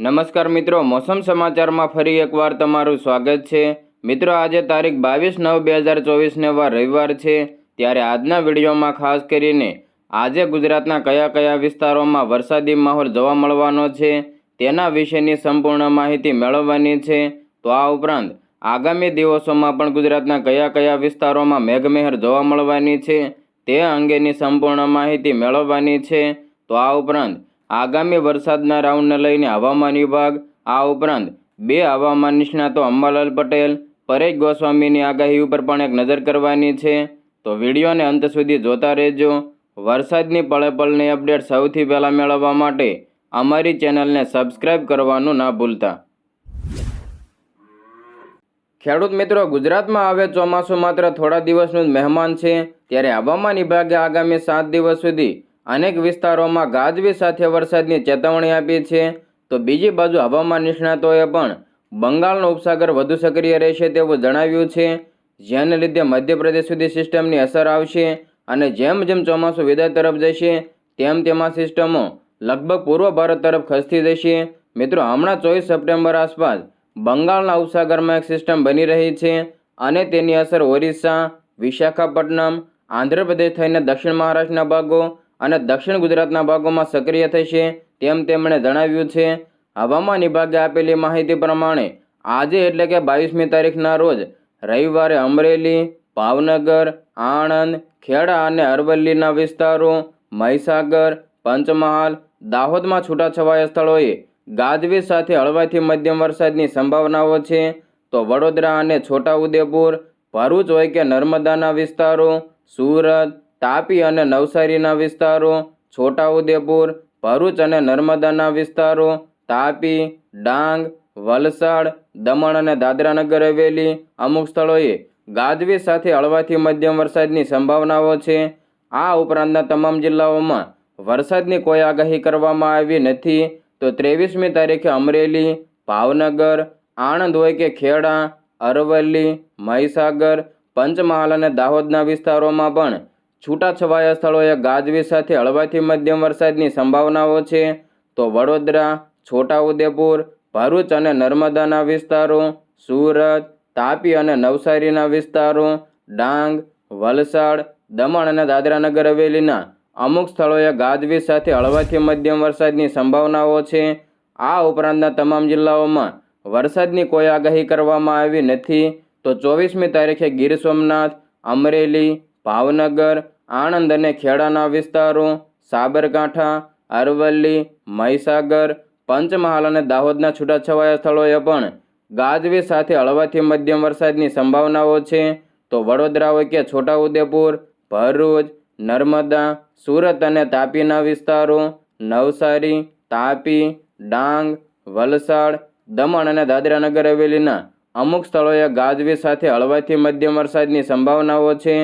નમસ્કાર મિત્રો, મોસમ સમાચારમાં ફરી એકવાર તમારું સ્વાગત છે। મિત્રો, આજે તારીખ 22/9/2024 વાર રવિવાર છે। ત્યારે આજના વિડીયોમાં ખાસ કરીને આજે ગુજરાતના કયા વિસ્તારોમાં વરસાદી માહોલ જોવા મળવાનો છે તેના વિશેની સંપૂર્ણ માહિતી મેળવવાની છે। તો આ ઉપરાંત આગામી દિવસોમાં પણ ગુજરાતના કયા વિસ્તારોમાં મેઘમહેર જોવા મળવાની છે તે અંગેની સંપૂર્ણ માહિતી મેળવવાની છે। તો આ ઉપરાંત આગામી વરસાદના રાઉન્ડને લઈને હવામાન વિભાગ, આ ઉપરાંત બે હવામાન નિષ્ણાતો અંબાલાલ પટેલ, પરેશ ગોસ્વામીની આગાહી ઉપર પણ એક નજર કરવાની છે। તો વિડીયોને અંત સુધી જોતા રહેજો। વરસાદની પળેપળની અપડેટ સૌથી પહેલાં મેળવવા માટે અમારી ચેનલને સબસ્ક્રાઇબ કરવાનું ના ભૂલતા। ખેડૂત મિત્રો, ગુજરાતમાં હવે ચોમાસું માત્ર થોડા દિવસનું જ મહેમાન છે। ત્યારે હવામાન વિભાગે આગામી 7 દિવસ સુધી અનેક વિસ્તારોમાં ગાજવીજ સાથે વરસાદની ચેતવણી આપી છે। તો બીજી બાજુ હવામાન નિષ્ણાતોએ પણ બંગાળનો ઉપસાગર વધુ સક્રિય રહેશે તેવું જણાવ્યું છે, જેને લીધે મધ્યપ્રદેશ સુધી સિસ્ટમની અસર આવશે અને જેમ ચોમાસું વિદાય તરફ જશે તેમાં સિસ્ટમો લગભગ પૂર્વ ભારત તરફ ખસતી જશે। મિત્રો, હમણાં 24 સપ્ટેમ્બર આસપાસ બંગાળના ઉપસાગરમાં એક સિસ્ટમ બની રહી છે અને તેની અસર ઓરિસ્સા, વિશાખાપટ્ટનમ, આંધ્રપ્રદેશ થઈને દક્ષિણ મહારાષ્ટ્રના ભાગો અને દક્ષિણ ગુજરાતના ભાગોમાં સક્રિય થશે તેમ તેમણે જણાવ્યું છે। હવામાન વિભાગે આપેલી માહિતી પ્રમાણે આજે એટલે કે 22મી તારીખના રોજ રવિવારે અમરેલી, ભાવનગર, આણંદ, ખેડા અને અરવલ્લીના વિસ્તારો, મહીસાગર, પંચમહાલ, દાહોદમાં છૂટાછવાયા સ્થળોએ ગાજવીજ સાથે હળવાથી મધ્યમ વરસાદની સંભાવનાઓ છે। તો વડોદરા અને છોટાઉદેપુર, ભરૂચ હોય કે નર્મદાના વિસ્તારો, સુરત, તાપી અને નવસારીના વિસ્તારો, છોટાઉદેપુર, ભરૂચ અને નર્મદાના વિસ્તારો, તાપી, ડાંગ, વલસાડ, દમણ અને દાદરાનગર હવેલી અમુક સ્થળોએ ગાજવીજ સાથે હળવાથી મધ્યમ વરસાદની સંભાવનાઓ છે। આ ઉપરાંતના તમામ જિલ્લાઓમાં વરસાદની કોઈ આગાહી કરવામાં આવી નથી। તો 23મી તારીખે અમરેલી, ભાવનગર, આણંદ હોય કે ખેડા, અરવલ્લી, મહીસાગર, પંચમહાલ અને દાહોદના વિસ્તારોમાં પણ છૂટાછવાયા સ્થળોએ ગાજવીજ સાથે હળવાથી મધ્યમ વરસાદની સંભાવનાઓ છે। તો વડોદરા, છોટાઉદેપુર, ભરૂચ અને નર્મદાના વિસ્તારો, સુરત, તાપી અને નવસારીના વિસ્તારો, ડાંગ, વલસાડ, દમણ અને દાદરાનગર હવેલીના અમુક સ્થળોએ ગાજવીજ સાથે હળવાથી મધ્યમ વરસાદની સંભાવનાઓ છે। આ ઉપરાંતના તમામ જિલ્લાઓમાં વરસાદની કોઈ આગાહી કરવામાં આવી નથી। તો 24મી તારીખે ગીર સોમનાથ, અમરેલી, ભાવનગર, આણંદ અને ખેડાના વિસ્તારો, સાબરકાંઠા, અરવલ્લી, મહીસાગર, પંચમહાલ અને દાહોદના છૂટાછવાયા સ્થળોએ પણ ગાજવીજ સાથે હળવાથી મધ્યમ વરસાદની સંભાવનાઓ છે। તો વડોદરા હોય કે છોટાઉદેપુર, ભરૂચ, નર્મદા, સુરત અને તાપીના વિસ્તારો, નવસારી, તાપી, ડાંગ, વલસાડ, દમણ અને દાદરાનગર હવેલીના અમુક સ્થળોએ ગાજવીજ સાથે હળવાથી મધ્યમ વરસાદની સંભાવનાઓ છે।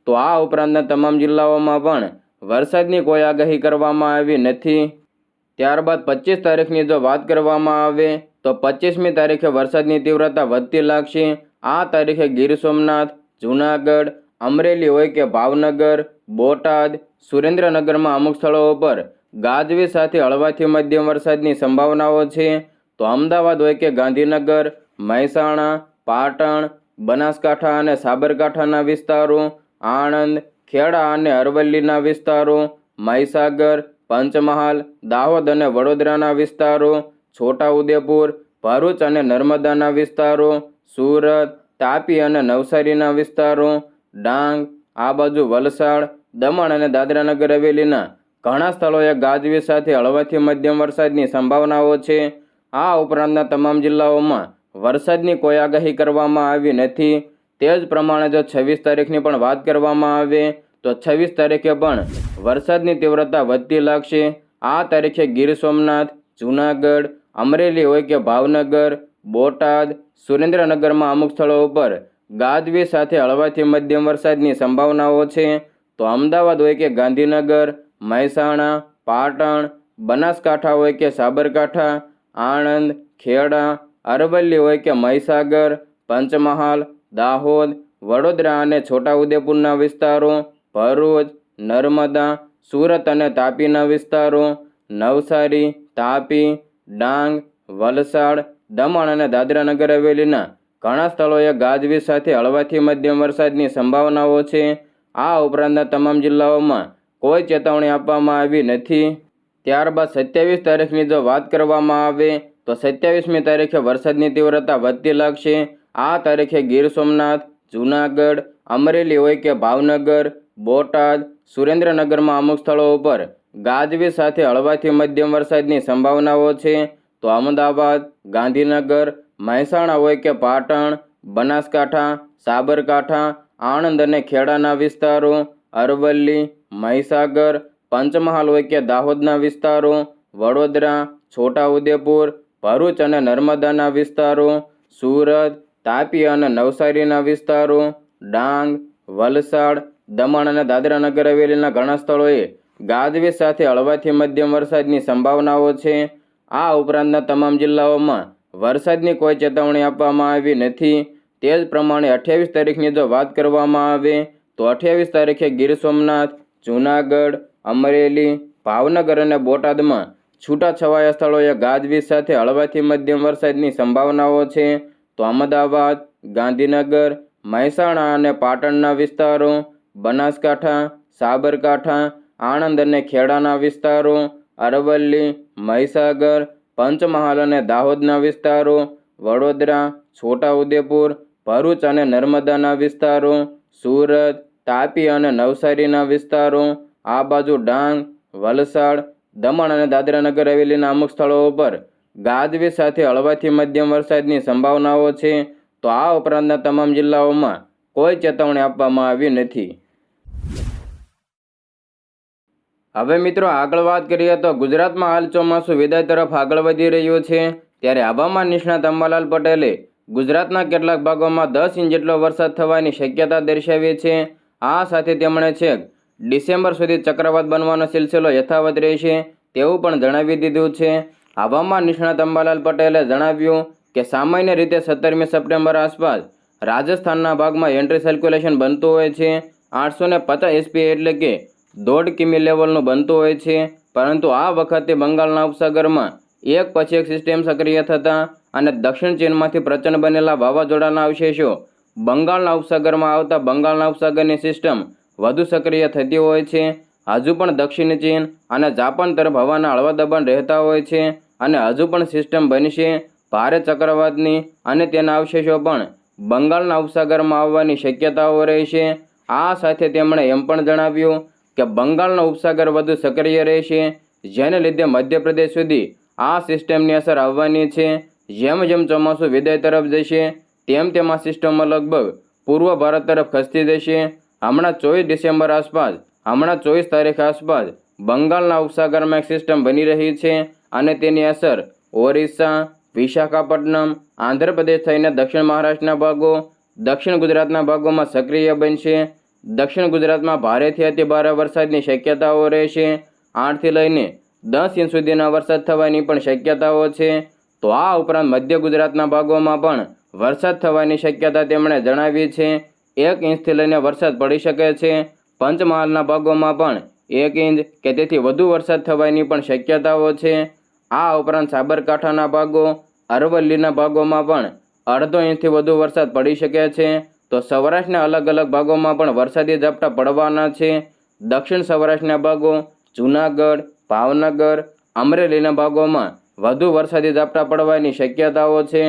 તો આ ઉપરાંતના તમામ જિલ્લાઓમાં પણ વરસાદની કોઈ આગાહી કરવામાં આવી નથી। ત્યારબાદ 25 તારીખની જો વાત કરવામાં આવે તો 25મી તારીખે વરસાદની તીવ્રતા વધતી લાગશે। આ તારીખે ગીર સોમનાથ, જૂનાગઢ, અમરેલી હોય કે ભાવનગર, બોટાદ, સુરેન્દ્રનગરમાં અમુક સ્થળો ઉપર ગાજવીજ સાથે હળવાથી મધ્યમ વરસાદની સંભાવનાઓ છે। તો અમદાવાદ હોય કે ગાંધીનગર, મહેસાણા, પાટણ, બનાસકાંઠા અને સાબરકાંઠાના વિસ્તારો, આણંદ, ખેડા અને અરવલ્લીના વિસ્તારો, મહીસાગર, પંચમહાલ, દાહોદ અને વડોદરાના વિસ્તારો, છોટાઉદેપુર, ભરૂચ અને નર્મદાના વિસ્તારો, સુરત, તાપી અને નવસારીના વિસ્તારો, ડાંગ, આ બાજુ વલસાડ, દમણ અને દાદરાનગર હવેલીના ઘણા સ્થળોએ ગાજવીજ સાથે હળવાથી મધ્યમ વરસાદની સંભાવનાઓ છે। આ ઉપરાંતના તમામ જિલ્લાઓમાં વરસાદની કોઈ આગાહી કરવામાં આવી નથી। તે જ પ્રમાણે જો 26 તારીખની પણ વાત કરવામાં આવે તો 26 તારીખે પણ વરસાદની તીવ્રતા વધતી લાગશે। આ તારીખે ગીર સોમનાથ, જૂનાગઢ, અમરેલી હોય કે ભાવનગર, બોટાદ, સુરેન્દ્રનગરમાં અમુક સ્થળો ઉપર ગાજવીજ સાથે હળવાથી મધ્યમ વરસાદની સંભાવનાઓ છે। તો અમદાવાદ હોય કે ગાંધીનગર, મહેસાણા, પાટણ, બનાસકાંઠા હોય કે સાબરકાંઠા, આણંદ, ખેડા, અરવલ્લી હોય કે મહીસાગર, પંચમહાલ, દાહોદ, વડોદરા અને છોટાઉદેપુરના વિસ્તારો, ભરૂચ, નર્મદા, સુરત અને તાપીના વિસ્તારો, નવસારી, તાપી, ડાંગ, વલસાડ, દમણ અને દાદરા નગર હવેલીના ઘણા સ્થળોએ ગાજવીજ સાથે હળવાથી મધ્યમ વરસાદની સંભાવનાઓ છે. આ ઉપરાંતના તમામ જિલ્લાઓમાં કોઈ ચેતવણી આપવામાં આવી નથી. ત્યારબાદ 27 તારીખની જો વાત કરવામાં આવે તો 27મી તારીખે વરસાદની તીવ્રતા વધતી લાગશે. આ તારીખે ગીર સોમનાથ, જૂનાગઢ, અમરેલી હોય કે ભાવનગર, બોટાદ, સુરેન્દ્રનગરમાં અમુક સ્થળો ઉપર ગાજવીજ સાથે હળવાથી મધ્યમ વરસાદની સંભાવનાઓ છે. તો અમદાવાદ, ગાંધીનગર, મહેસાણા હોય કે પાટણ, બનાસકાંઠા, સાબરકાંઠા, આણંદ અને ખેડાના વિસ્તારો, અરવલ્લી, મહીસાગર, પંચમહાલ હોય કે દાહોદના વિસ્તારો, વડોદરા, છોટાઉદેપુર, ભરૂચ અને નર્મદાના વિસ્તારો, સુરત, તાપી અને નવસારીના વિસ્તારો, ડાંગ, વલસાડ, દમણ અને દાદરા નગર હવેલીના ઘણા સ્થળોએ ગાજવીજ સાથે હળવાથી મધ્યમ વરસાદની સંભાવનાઓ છે. આ ઉપરાંતના તમામ જિલ્લાઓમાં વરસાદની કોઈ ચેતવણી આપવામાં આવી નથી. તે જ પ્રમાણે 28 તારીખની જો વાત કરવામાં આવે તો 28 તારીખે ગીર સોમનાથ, જૂનાગઢ, અમરેલી, ભાવનગર અને બોટાદમાં છૂટાછવાયા સ્થળોએ ગાજવીજ સાથે હળવાથી મધ્યમ વરસાદની સંભાવનાઓ છે. તો અમદાવાદ, ગાંધીનગર, મહેસાણા અને પાટણના વિસ્તારો, બનાસકાંઠા, સાબરકાંઠા, આણંદ અને ખેડાના વિસ્તારો, અરવલ્લી, મહીસાગર, પંચમહાલ અને દાહોદના વિસ્તારો, વડોદરા, છોટાઉદેપુર, ભરૂચ અને નર્મદાના વિસ્તારો, સુરત, તાપી અને નવસારીના વિસ્તારો, આ બાજુ ડાંગ, વલસાડ, દમણ અને દાદરા નગર હવેલીના અમુક સ્થળો ઉપર ગાજવીજ સાથે હળવાથી મધ્યમ વરસાદની સંભાવનાઓ છે. તો આ ઉપરાંતના તમામ જિલ્લાઓમાં કોઈ ચેતવણી આપવામાં આવી નથી. હવે મિત્રો આગળ વાત કરીએ તો ગુજરાતમાં હાલ ચોમાસું વિદાય તરફ આગળ વધી રહ્યું છે. ત્યારે હવામાન નિષ્ણાત અંબાલાલ પટેલે ગુજરાતના કેટલાક ભાગોમાં 10 ઇંચ જેટલો વરસાદ થવાની શક્યતા દર્શાવી છે. આ સાથે તેમણે છેક ડિસેમ્બર સુધી ચક્રવાત બનવાનો સિલસિલો યથાવત રહેશે તેવું પણ જણાવી દીધું છે. હવામાન નિષ્ણાત અંબાલાલ પટેલે જણાવ્યું કે સામાન્ય રીતે 17મી સપ્ટેમ્બર આસપાસ રાજસ્થાનના ભાગમાં એન્ટ્રી સર્ક્યુલેશન બનતું હોય છે. 850 SP એટલે કે 1.5 કિમી લેવલનું બનતું હોય છે. પરંતુ આ વખતે બંગાળના ઉપસાગરમાં એક પછી એક સિસ્ટમ સક્રિય થતાં અને દક્ષિણ ચીનમાંથી પ્રચંડ બનેલા વાવાઝોડાના અવશેષો બંગાળના ઉપસાગરમાં આવતા બંગાળના ઉપસાગરની સિસ્ટમ વધુ સક્રિય થતી હોય છે. હજુ પણ દક્ષિણ ચીન અને જાપાન તરફ હવાના હળવા દબાણ રહેતા હોય છે અને હજુ પણ સિસ્ટમ બનશે. ભારે ચક્રવાતની અને તેના અવશેષો પણ બંગાળના ઉપસાગરમાં આવવાની શક્યતાઓ રહેશે. આ સાથે તેમણે એમ પણ જણાવ્યું કે બંગાળનો ઉપસાગર વધુ સક્રિય રહેશે, જેને લીધે મધ્યપ્રદેશ સુધી આ સિસ્ટમની અસર આવવાની છે. જેમ જેમ ચોમાસું વિદાય તરફ જશે તેમ તેમ આ સિસ્ટમો લગભગ પૂર્વ ભારત તરફ ખસતી જશે. હમણાં 24 ડિસેમ્બર આસપાસ, હમણાં 24 તારીખ આસપાસ બંગાળના ઉપસાગરમાં એક સિસ્ટમ બની રહી છે અને તેની અસર ઓરિસ્સા, વિશાખાપટ્ટનમ, આંધ્રપ્રદેશ થઈને દક્ષિણ મહારાષ્ટ્રના ભાગો, દક્ષિણ ગુજરાતના ભાગોમાં સક્રિય બનશે. દક્ષિણ ગુજરાતમાં ભારેથી અતિ ભારે વરસાદની શક્યતાઓ રહેશે. 8થી લઈને 10 ઇંચ સુધીના વરસાદ થવાની પણ શક્યતાઓ છે. તો આ ઉપરાંત મધ્ય ગુજરાતના ભાગોમાં પણ વરસાદ થવાની શક્યતા તેમણે જણાવી છે. 1 ઇંચથી લઈને વરસાદ પડી શકે છે. પંચમહાલના ભાગોમાં પણ 1 ઇંચ કે તેથી વધુ વરસાદ થવાની પણ શક્યતાઓ છે. આ ઉપરાંત સાબરકાંઠાના ભાગો, અરવલ્લીના ભાગોમાં પણ અડધો ઇંચથી વધુ વરસાદ પડી શકે છે. તો સૌરાષ્ટ્રના અલગ અલગ ભાગોમાં પણ વરસાદી ઝાપટા પડવાના છે. દક્ષિણ સૌરાષ્ટ્રના ભાગો, જૂનાગઢ, ભાવનગર, અમરેલીના ભાગોમાં વધુ વરસાદી ઝાપટા પડવાની શક્યતાઓ છે.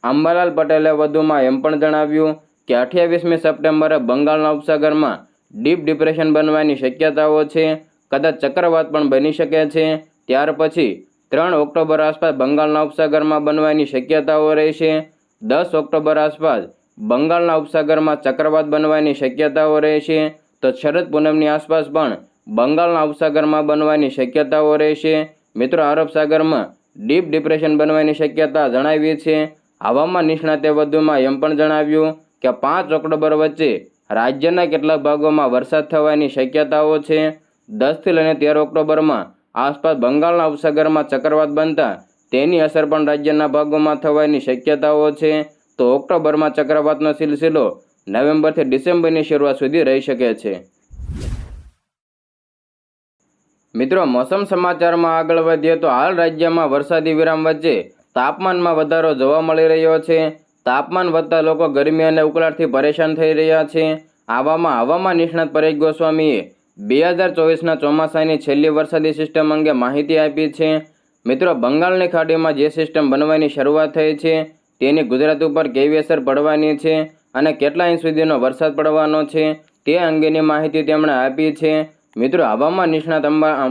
અંબાલાલ પટેલે વધુમાં એમ પણ જણાવ્યું કે 28મી સપ્ટેમ્બરે બંગાળના ઉપસાગરમાં ડીપ ડિપ્રેશન બનવાની શક્યતાઓ છે. કદાચ ચક્રવાત પણ બની શકે છે. ત્યાર પછી 3 ઓક્ટોબર આસપાસ બંગાળના ઉપસાગરમાં બનવાની શક્યતાઓ રહેશે. 10 ઓક્ટોબર આસપાસ બંગાળના ઉપસાગરમાં ચક્રવાત બનવાની શક્યતાઓ રહેશે. તો શરદ પૂનમની આસપાસ પણ બંગાળના ઉપસાગરમાં બનવાની શક્યતાઓ રહેશે. મિત્રો, અરબ સાગરમાં ડીપ ડિપ્રેશન બનવાની શક્યતા જણાવી છે. હવામાન નિષ્ણાતે વધુમાં એમ પણ જણાવ્યું કે 5 ઓક્ટોબર વચ્ચે રાજ્યના કેટલાક ભાગોમાં વરસાદ થવાની શક્યતાઓ છે. 10થી લઈને 13 ઓક્ટોબરમાં આસપાસ બંગાળના ઉપસાગરમાં ચક્રવાત બનતા તેની અસર પણ રાજ્યના ભાગોમાં થવાની શક્યતાઓ છે. તો ઓક્ટોબરમાં ચક્રવાતનો સિલસિલો નવેમ્બરથી ડિસેમ્બરની શરૂઆત સુધી રહી શકે છે. મિત્રો, મોસમ સમાચારમાં આગળ વધીએ તો હાલ રાજ્યમાં વરસાદી વિરામ વચ્ચે તાપમાનમાં વધારો જોવા મળી રહ્યો છે. તાપમાન વધતા લોકો ગરમી અને ઉકળાટથી પરેશાન થઈ રહ્યા છે. આવામાં હવામાન નિષ્ણાત પરેશ ગોસ્વામીએ 2024ના ચોમાસાની છેલ્લી વરસાદી સિસ્ટમ અંગે માહિતી આપી છે. મિત્રો, બંગાળની ખાડીમાં જે સિસ્ટમ બનવાની શરૂઆત થઈ છે તેની ગુજરાત ઉપર કેવી અસર પડવાની છે અને કેટલા ઇંચ સુધીનો વરસાદ પડવાનો છે તે અંગેની માહિતી તેમણે આપી છે. મિત્રો, હવામાન નિષ્ણાત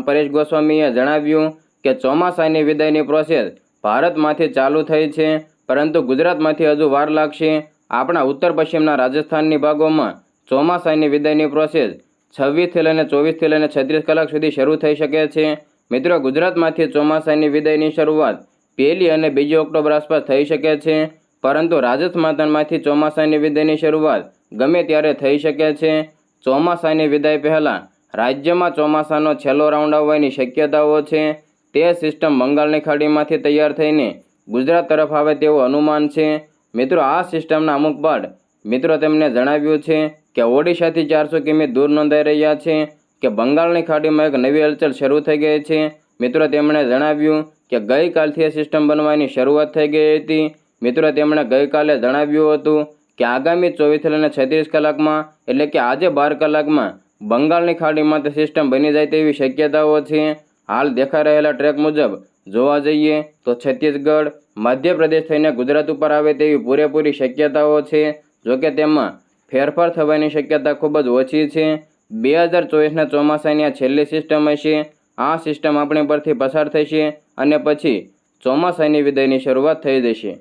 પરેશ ગોસ્વામીએ જણાવ્યું કે ચોમાસાની વિદાયની પ્રોસેસ ભારતમાંથી ચાલુ થઈ છે, પરંતુ ગુજરાતમાંથી હજુ વાર લાગશે. આપણા ઉત્તર પશ્ચિમના રાજસ્થાનની ભાગોમાં ચોમાસાની વિદાયની પ્રોસેસ 26થી લઈને 24થી લઈને 36 કલાક સુધી શરૂ થઈ શકે છે. મિત્રો, ગુજરાતમાંથી ચોમાસાની વિદાયની શરૂઆત 1 અને 2 ઓક્ટોબર આસપાસ થઈ શકે છે, પરંતુ રાજસ્થાનમાંથી ચોમાસાની વિદાયની શરૂઆત ગમે ત્યારે થઈ શકે છે. ચોમાસાની વિદાય પહેલાં રાજ્યમાં ચોમાસાનો છેલ્લો રાઉન્ડ આવવાની શક્યતાઓ છે. તે સિસ્ટમ બંગાળની ખાડીમાંથી તૈયાર થઈને ગુજરાત તરફ આવે તેવું અનુમાન છે. મિત્રો, આ સિસ્ટમના અમુક પાર્ટ મિત્રો તેમને જણાવ્યું છે કે ઓડિશાથી 400 કિમી દૂર નોંધાઈ રહ્યા છે કે બંગાળની ખાડીમાં એક નવી હલચલ શરૂ થઈ ગઈ છે. મિત્રો, તેમણે જણાવ્યું કે ગઈકાલથી આ સિસ્ટમ બનવાની શરૂઆત થઈ ગઈ હતી. મિત્રો, તેમણે ગઈકાલે જણાવ્યું હતું કે આગામી 24 લઈને 36 કલાકમાં એટલે કે આજે 12 કલાકમાં બંગાળની ખાડીમાં તે સિસ્ટમ બની જાય તેવી શક્યતાઓ છે. હાલ દેખાઈ રહેલા ટ્રેક મુજબ જોવા જઈએ તો છત્તીસગઢ, મધ્યપ્રદેશ થઈને ગુજરાત ઉપર આવે તેવી પૂરેપૂરી શક્યતાઓ છે. જોકે તેમાં ફેરફાર થવાની શક્યતા ખૂબ જ ઓછી છે. 2024ના ચોમાસાની આ છેલ્લી સિસ્ટમ હશે. આ સિસ્ટમ આપણી પરથી પસાર થશે અને પછી ચોમાસાની વિદાયની શરૂઆત થઈ જશે.